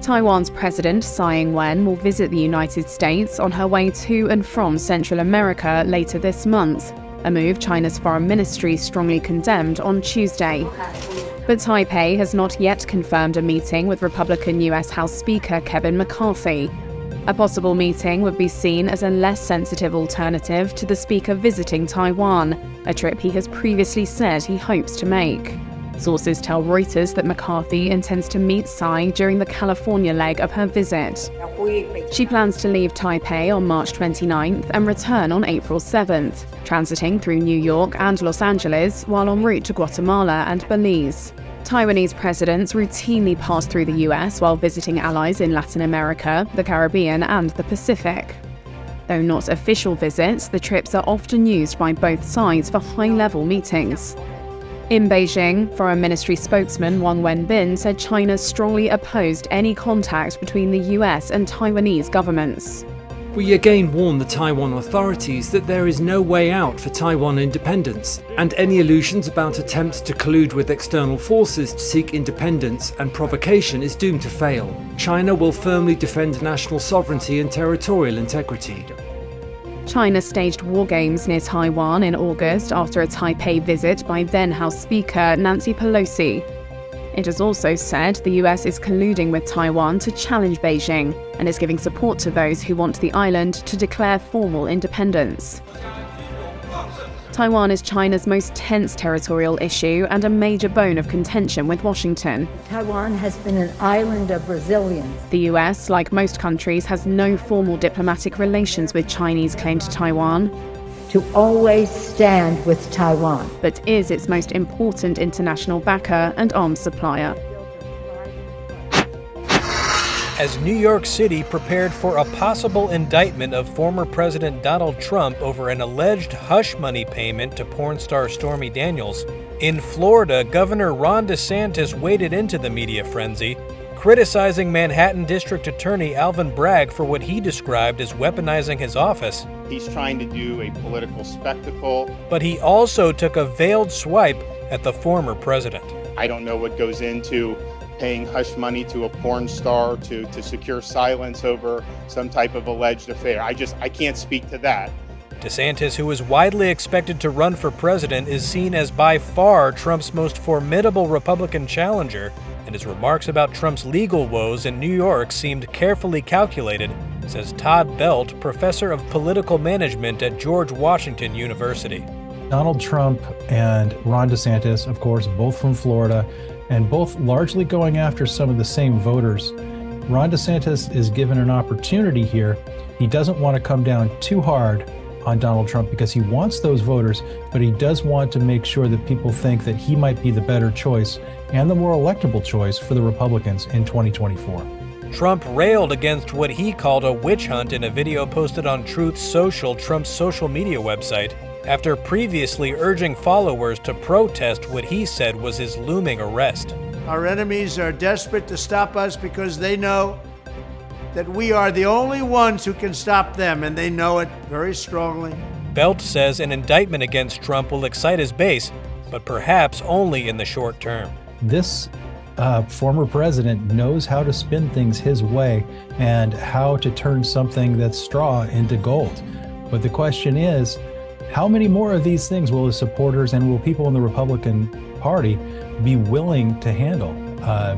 Taiwan's President Tsai Ing-wen will visit the United States on her way to and from Central America later this month, a move China's foreign ministry strongly condemned on Tuesday. But Taipei has not yet confirmed a meeting with Republican US House Speaker Kevin McCarthy. A possible meeting would be seen as a less sensitive alternative to the speaker visiting Taiwan, a trip he has previously said he hopes to make. Sources tell Reuters that McCarthy intends to meet Tsai during the California leg of her visit. She plans to leave Taipei on March 29th and return on April 7th, transiting through New York and Los Angeles while en route to Guatemala and Belize. Taiwanese presidents routinely pass through the US while visiting allies in Latin America, the Caribbean, and the Pacific. Though not official visits, the trips are often used by both sides for high-level meetings. In Beijing, Foreign Ministry spokesman Wang Wenbin said China strongly opposed any contact between the US and Taiwanese governments. We again warn the Taiwan authorities that there is no way out for Taiwan independence, and any illusions about attempts to collude with external forces to seek independence and provocation is doomed to fail. China will firmly defend national sovereignty and territorial integrity. China staged war games near Taiwan in August after a Taipei visit by then House Speaker Nancy Pelosi. It has also said the US is colluding with Taiwan to challenge Beijing and is giving support to those who want the island to declare formal independence. Taiwan is China's most tense territorial issue and a major bone of contention with Washington. Taiwan has been an island of resilience. The US, like most countries, has no formal diplomatic relations with Chinese claim to Taiwan, To always stand with Taiwan. but is its most important international backer and arms supplier. As New York City prepared for a possible indictment of former President Donald Trump over an alleged hush money payment to porn star Stormy Daniels, in Florida, Governor Ron DeSantis waded into the media frenzy, criticizing Manhattan District Attorney Alvin Bragg for what he described as weaponizing his office. He's trying to do a political spectacle. But he also took a veiled swipe at the former president. I don't know what goes into paying hush money to a porn star to secure silence over some type of alleged affair. I can't speak to that. DeSantis, who is widely expected to run for president, is seen as by far Trump's most formidable Republican challenger, and his remarks about Trump's legal woes in New York seemed carefully calculated, says Todd Belt, professor of political management at George Washington University. Donald Trump and Ron DeSantis, of course, both from Florida, and both largely going after some of the same voters. Ron DeSantis is given an opportunity here. He doesn't want to come down too hard on Donald Trump because he wants those voters, but he does want to make sure that people think that he might be the better choice and the more electable choice for the Republicans in 2024. Trump railed against what he called a witch hunt in a video posted on Truth Social, Trump's social media website, after previously urging followers to protest what he said was his looming arrest. Our enemies are desperate to stop us because they know that we are the only ones who can stop them, and they know it very strongly. Belt says an indictment against Trump will excite his base, but perhaps only in the short term. This former president knows how to spin things his way and how to turn something that's straw into gold. But the question is, how many more of these things will his supporters and will people in the Republican Party be willing to handle?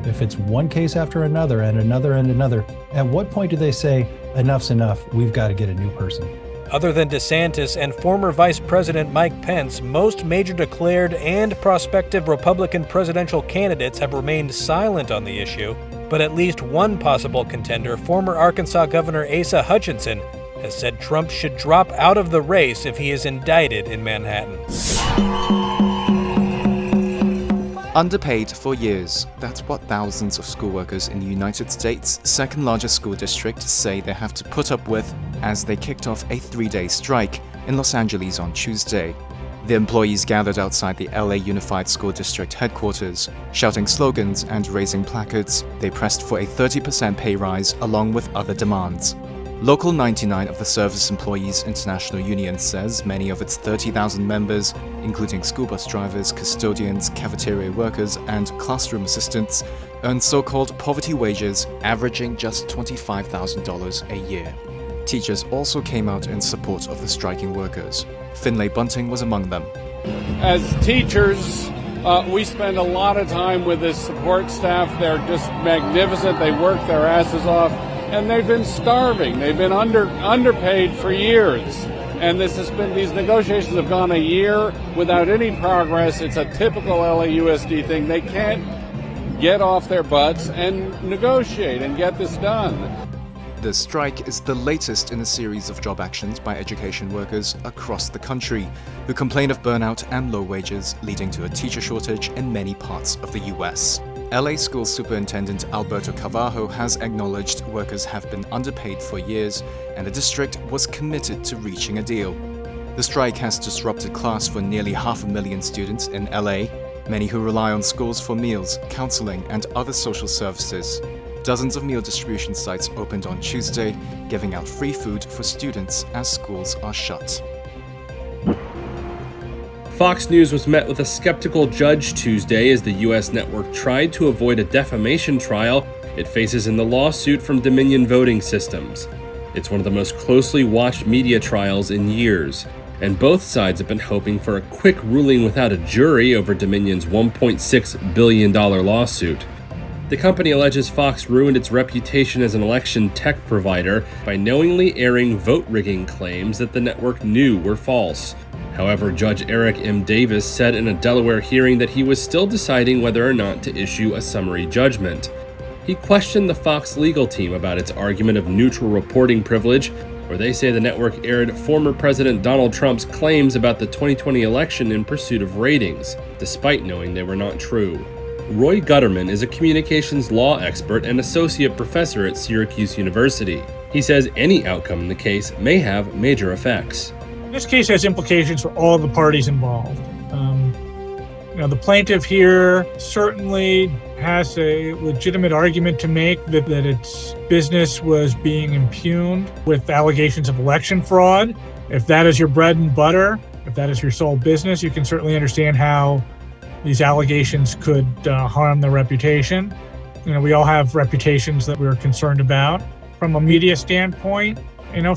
If it's one case after another and another and another, at what point do they say, enough's enough, we've got to get a new person? Other than DeSantis and former Vice President Mike Pence, most major declared and prospective Republican presidential candidates have remained silent on the issue. But at least one possible contender, former Arkansas Governor Asa Hutchinson, has said Trump should drop out of the race if he is indicted in Manhattan. Underpaid for years. That's what thousands of schoolworkers in the United States' second-largest school district say they have to put up with as they kicked off a 3-day strike in Los Angeles on Tuesday. The employees gathered outside the LA Unified School District headquarters, shouting slogans and raising placards. They pressed for a 30% pay rise along with other demands. Local 99 of the Service Employees International Union says many of its 30,000 members, including school bus drivers, custodians, cafeteria workers, and classroom assistants, earn so-called poverty wages, averaging just $25,000 a year. Teachers also came out in support of the striking workers. Finlay Bunting was among them. As teachers, we spend a lot of time with this support staff. They're just magnificent. They work their asses off, and they've been starving. They've been underpaid for years. And these negotiations have gone a year without any progress. It's a typical LAUSD thing. They can't get off their butts and negotiate and get this done. The strike is the latest in a series of job actions by education workers across the country, who complain of burnout and low wages, leading to a teacher shortage in many parts of the US. LA School Superintendent Alberto Carvalho has acknowledged workers have been underpaid for years, and the district was committed to reaching a deal. The strike has disrupted class for nearly 500,000 students in LA, many who rely on schools for meals, counseling, and other social services. Dozens of meal distribution sites opened on Tuesday, giving out free food for students as schools are shut. Fox News was met with a skeptical judge Tuesday as the U.S. network tried to avoid a defamation trial it faces in the lawsuit from Dominion Voting Systems. It's one of the most closely watched media trials in years, and both sides have been hoping for a quick ruling without a jury over Dominion's $1.6 billion lawsuit. The company alleges Fox ruined its reputation as an election tech provider by knowingly airing vote-rigging claims that the network knew were false. However, Judge Eric M. Davis said in a Delaware hearing that he was still deciding whether or not to issue a summary judgment. He questioned the Fox legal team about its argument of neutral reporting privilege, where they say the network aired former President Donald Trump's claims about the 2020 election in pursuit of ratings, despite knowing they were not true. Roy Gutterman is a communications law expert and associate professor at Syracuse University. He says any outcome in the case may have major effects. This case has implications for all the parties involved. The plaintiff here certainly has a legitimate argument to make that its business was being impugned with allegations of election fraud. If that is your bread and butter, if that is your sole business, you can certainly understand how these allegations could harm their reputation. We all have reputations that we're concerned about. From a media standpoint,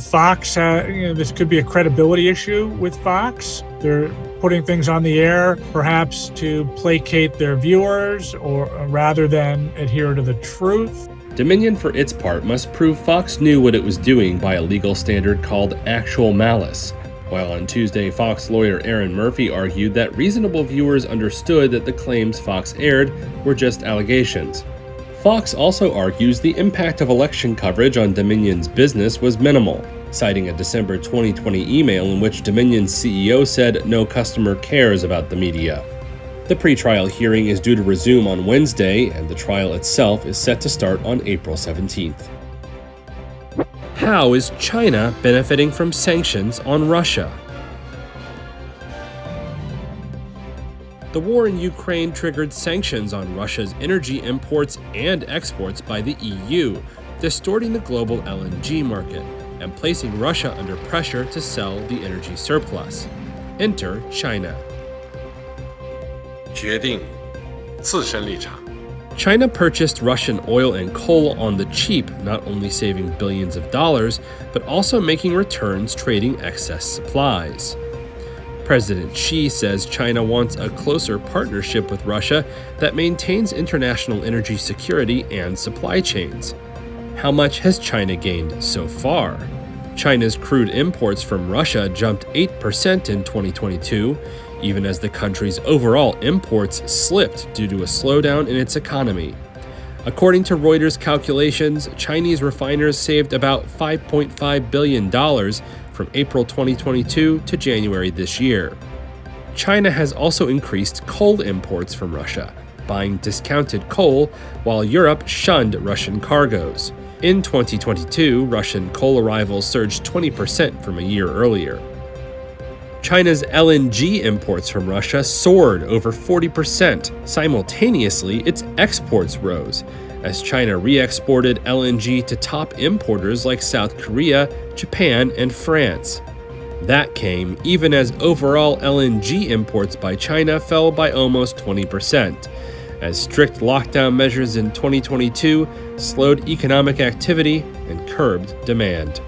Fox, this could be a credibility issue with Fox. They're putting things on the air, perhaps to placate their viewers or rather than adhere to the truth. Dominion, for its part, must prove Fox knew what it was doing by a legal standard called actual malice. While on Tuesday, Fox lawyer Aaron Murphy argued that reasonable viewers understood that the claims Fox aired were just allegations. Fox also argues the impact of election coverage on Dominion's business was minimal, citing a December 2020 email in which Dominion's CEO said no customer cares about the media. The pretrial hearing is due to resume on Wednesday, and the trial itself is set to start on April 17th. How is China benefiting from sanctions on Russia? The war in Ukraine triggered sanctions on Russia's energy imports and exports by the EU, distorting the global LNG market and placing Russia under pressure to sell the energy surplus. Enter China. 决定自身立场 China purchased Russian oil and coal on the cheap, not only saving billions of dollars, but also making returns trading excess supplies. President Xi says China wants a closer partnership with Russia that maintains international energy security and supply chains. How much has China gained so far? China's crude imports from Russia jumped 8% in 2022, even as the country's overall imports slipped due to a slowdown in its economy. According to Reuters calculations, Chinese refiners saved about $5.5 billion from April 2022 to January this year. China has also increased coal imports from Russia, buying discounted coal, while Europe shunned Russian cargoes. In 2022, Russian coal arrivals surged 20% from a year earlier. China's LNG imports from Russia soared over 40%. Simultaneously, its exports rose. as China re-exported LNG to top importers like South Korea, Japan, and France. That came even as overall LNG imports by China fell by almost 20%, as strict lockdown measures in 2022 slowed economic activity and curbed demand.